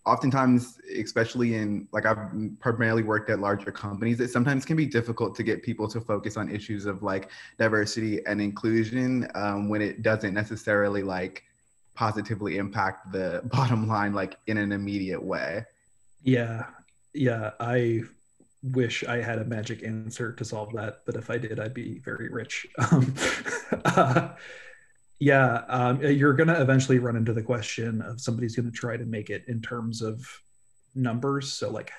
oftentimes, especially in like I've primarily worked at larger companies, it sometimes can be difficult to get people to focus on issues of like diversity and inclusion when it doesn't necessarily like positively impact the bottom line like in an immediate way. Yeah, I wish I had a magic answer to solve that, but if I did, I'd be very rich. You're going to eventually run into the question of somebody's going to try to make it in terms of numbers. So like,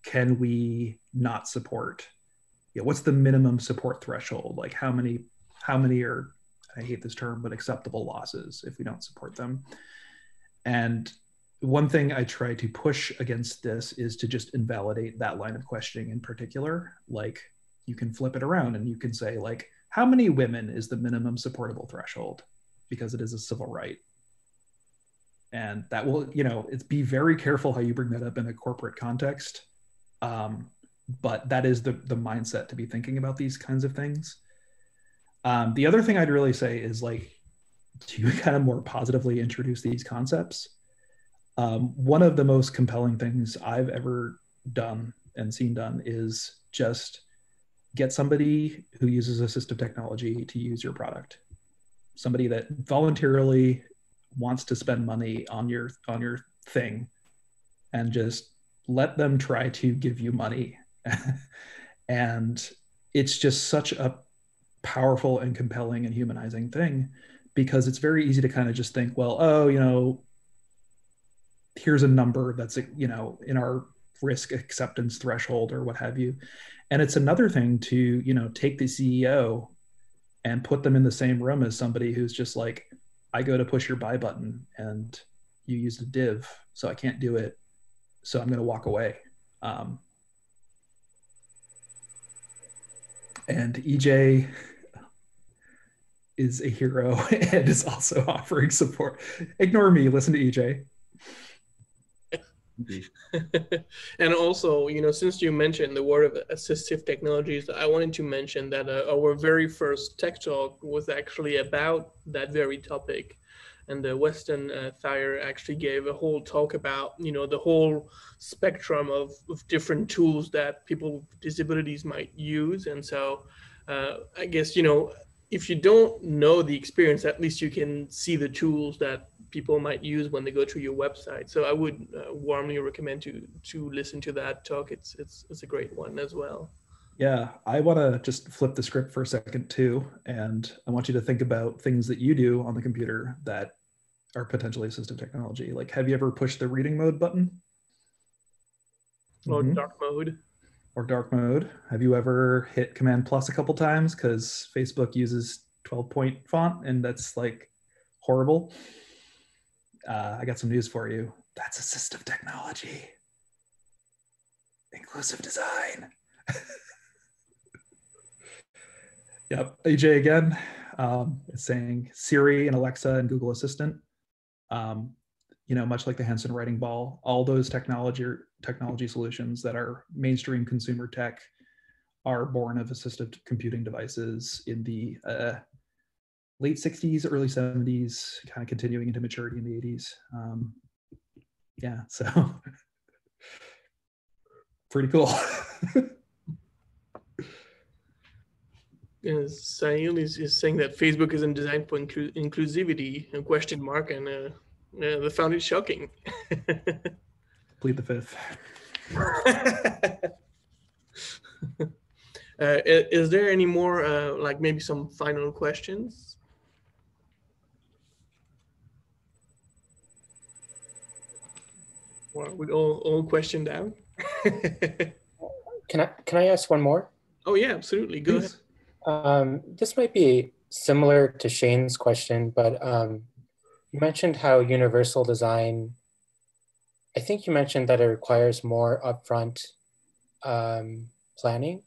can we not support, what's the minimum support threshold? Like how many are I hate this term, but acceptable losses if we don't support them. And one thing I try to push against this is to just invalidate that line of questioning in particular. Like, you can flip it around and you can say, like, how many women is the minimum supportable threshold? Because it is a civil right. And that will, it's be very careful how you bring that up in a corporate context. But that is the mindset to be thinking about these kinds of things. The other thing I'd really say is, like, to kind of more positively introduce these concepts. One of the most compelling things I've ever done and seen done is just get somebody who uses assistive technology to use your product. Somebody that voluntarily wants to spend money on your thing, and just let them try to give you money. And it's just such a powerful and compelling and humanizing thing, because it's very easy to kind of just think, well, oh, here's a number that's, in our risk acceptance threshold or what have you. And it's another thing to, take the CEO and put them in the same room as somebody who's just like, I go to push your buy button and you used a div, so I can't do it, so I'm going to walk away. And EJ is a hero and is also offering support. Ignore me, listen to EJ. And also, since you mentioned the word of assistive technologies, I wanted to mention that our very first tech talk was actually about that very topic. And the Weston Thayer actually gave a whole talk about, the whole spectrum of different tools that people with disabilities might use. And so I guess, if you don't know the experience, at least you can see the tools that people might use when they go to your website. So I would warmly recommend to listen to that talk. It's a great one as well. Yeah, I want to just flip the script for a second too, and I want you to think about things that you do on the computer that are potentially assistive technology. Like, have you ever pushed the reading mode button? Or dark mode. Or dark mode. Have you ever hit Command Plus a couple times because Facebook uses 12-point font and that's like horrible? I got some news for you. That's assistive technology. Inclusive design. Yep, AJ again. It's saying Siri and Alexa and Google Assistant. Much like the Henson writing ball, all those technology solutions that are mainstream consumer tech are born of assistive computing devices in the late 60s, early 70s, kind of continuing into maturity in the 80s. Yeah, so pretty cool. Sail is saying that Facebook isn't designed for inclusivity, a question mark, and they found it shocking. Plead the fifth. Is there any more, like maybe some final questions? Or we all questioned out? Can I ask one more? Oh yeah, absolutely. Go ahead. This might be similar to Shane's question, but you mentioned how universal design, I think you mentioned that it requires more upfront planning.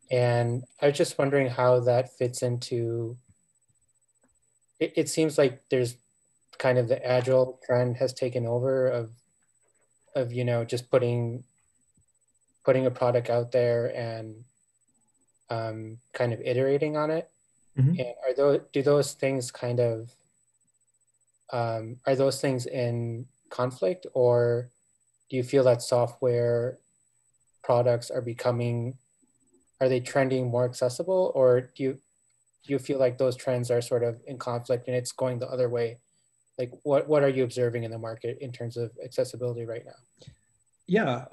And I was just wondering how that fits into, it seems like there's kind of the agile trend has taken over of just putting a product out there and kind of iterating on it. Mm-hmm. And do those things kind of, are those things in conflict, or do you feel that software products are they trending more accessible, or do you feel like those trends are sort of in conflict and it's going the other way? Like what are you observing in the market in terms of accessibility right now? Yeah,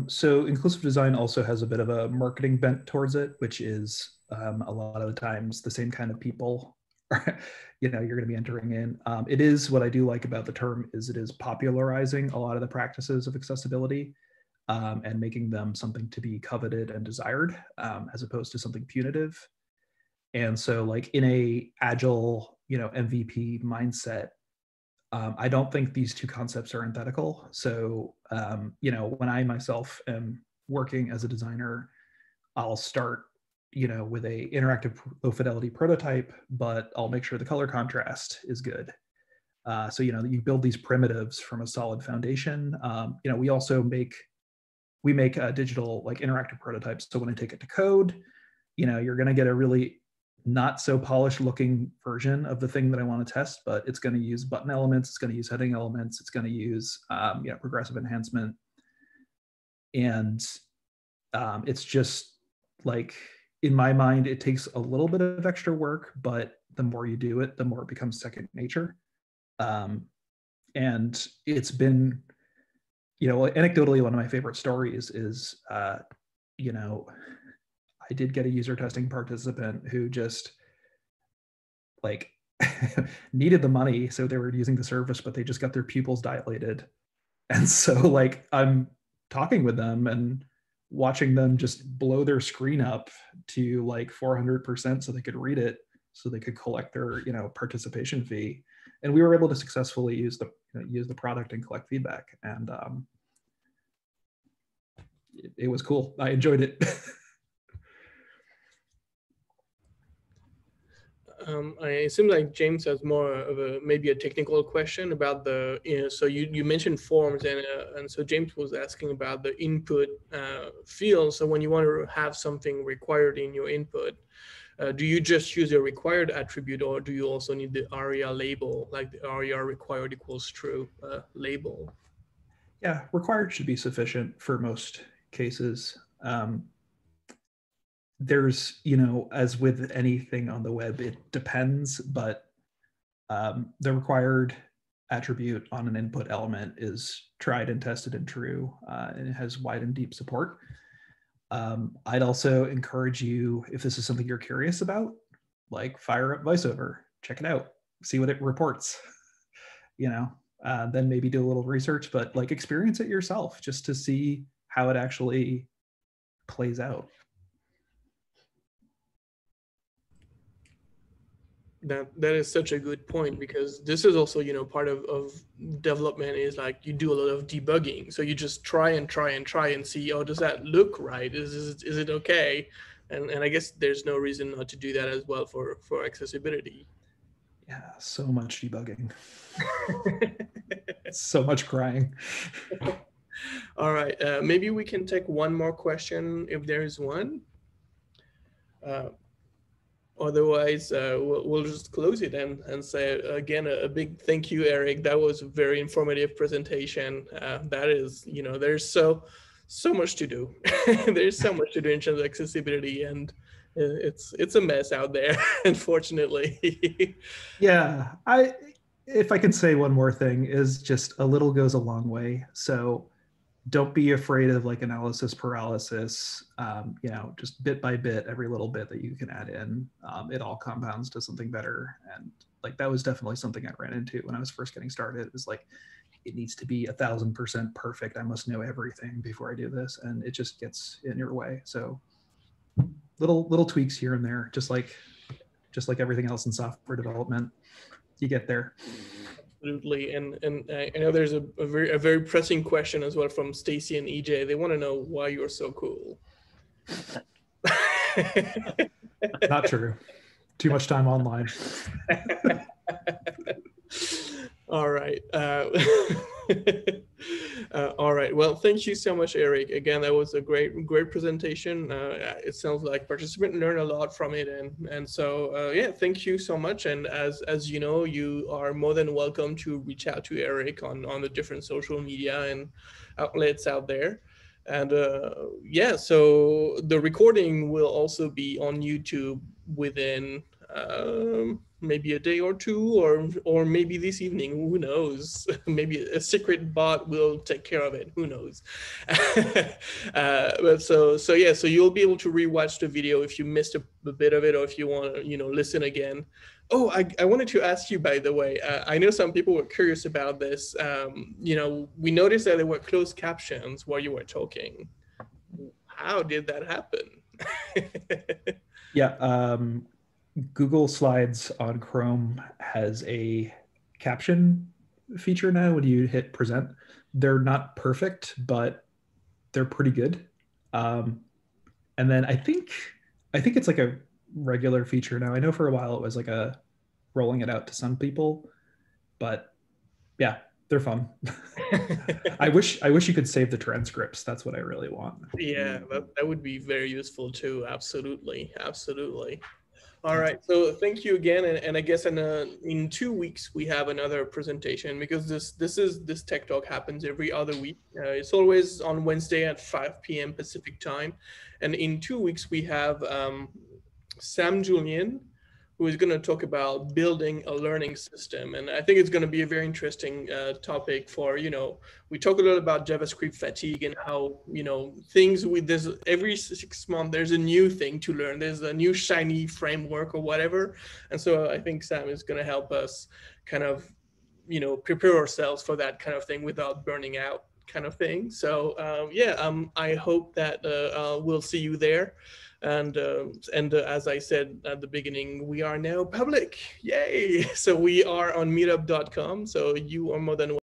so inclusive design also has a bit of a marketing bent towards it, which is a lot of the times the same kind of people you're going to be entering in. It is, what I do like about the term is it is popularizing a lot of the practices of accessibility and making them something to be coveted and desired, as opposed to something punitive. And so like in a agile, MVP mindset, I don't think these two concepts are antithetical. So, when I myself am working as a designer, I'll start, with a interactive low fidelity prototype, but I'll make sure the color contrast is good. So, you build these primitives from a solid foundation. We also make digital like interactive prototypes. So when I take it to code, you're going to get a really not so polished looking version of the thing that I want to test, but it's going to use button elements, it's going to use heading elements, it's going to use progressive enhancement. And it's just like, in my mind, it takes a little bit of extra work, but the more you do it, the more it becomes second nature. And it's been, anecdotally, one of my favorite stories is, I did get a user testing participant who just like needed the money. So they were using the service, but they just got their pupils dilated. And so like I'm talking with them and watching them just blow their screen up to like 400% so they could read it, so they could collect their, participation fee. And we were able to successfully use the product and collect feedback. And it was cool. I enjoyed it. It seems like James has more of maybe a technical question about the, so you mentioned forms, and so James was asking about the input field. So when you want to have something required in your input, do you just use a required attribute, or do you also need the ARIA label, like the ARIA required equals true label? Yeah, required should be sufficient for most cases. There's, as with anything on the web, it depends, but the required attribute on an input element is tried and tested and true, and it has wide and deep support. I'd also encourage you, if this is something you're curious about, like fire up VoiceOver, check it out, see what it reports, then maybe do a little research, but like experience it yourself just to see how it actually plays out. That is such a good point, because this is also, part of development is like you do a lot of debugging. So you just try and see, oh, does that look right? Is it okay? And I guess there's no reason not to do that as well for accessibility. Yeah, so much debugging. So much crying. All right, maybe we can take one more question if there is one. Otherwise, we'll just close it and say again a big thank you, Eric. That was a very informative presentation. That is, there's so much to do. There's so much to do in terms of accessibility, and it's a mess out there, unfortunately. Yeah, if I can say one more thing, is just a little goes a long way. So don't be afraid of like analysis paralysis. Just bit by bit, every little bit that you can add in, it all compounds to something better. And like that was definitely something I ran into when I was first getting started. Is like, it needs to be 1000% perfect. I must know everything before I do this, and it just gets in your way. So little tweaks here and there, just like everything else in software development, you get there. Absolutely, and I know there's a very pressing question as well from Stacy and EJ. They want to know why you're so cool. Not true. Too much time online. All right. All right. Well, thank you so much, Eric. Again, that was a great presentation. It sounds like participants learned a lot from it, and so yeah, thank you so much. And as you know, you are more than welcome to reach out to Eric on the different social media and outlets out there. And yeah, so the recording will also be on YouTube within maybe a day or two, or maybe this evening, who knows. Maybe a secret bot will take care of it, who knows. But so yeah, so you'll be able to rewatch the video if you missed a bit of it, or if you want to listen again. Oh, I wanted to ask you, by the way, I know some people were curious about this. We noticed that there were closed captions while you were talking. How did that happen? Yeah, Google Slides on Chrome has a caption feature now when you hit present. They're not perfect, but they're pretty good. And then I think it's like a regular feature now. I know for a while it was like a rolling it out to some people, but yeah, they're fun. I wish you could save the transcripts. That's what I really want. Yeah, that would be very useful too. Absolutely, absolutely. All right, so thank you again, and I guess in 2 weeks we have another presentation, because this Tech Talk happens every other week. It's always on Wednesday at 5 p.m. Pacific time, and in 2 weeks we have Sam Julian, who is going to talk about building a learning system. And I think it's going to be a very interesting topic for, we talk a lot about JavaScript fatigue and how, there's every 6 months, there's a new thing to learn. There's a new shiny framework or whatever. And so I think Sam is going to help us kind of, prepare ourselves for that kind of thing without burning out kind of thing. So I hope that we'll see you there. And as I said at the beginning, we are now public. Yay! So we are on meetup.com. So you are more than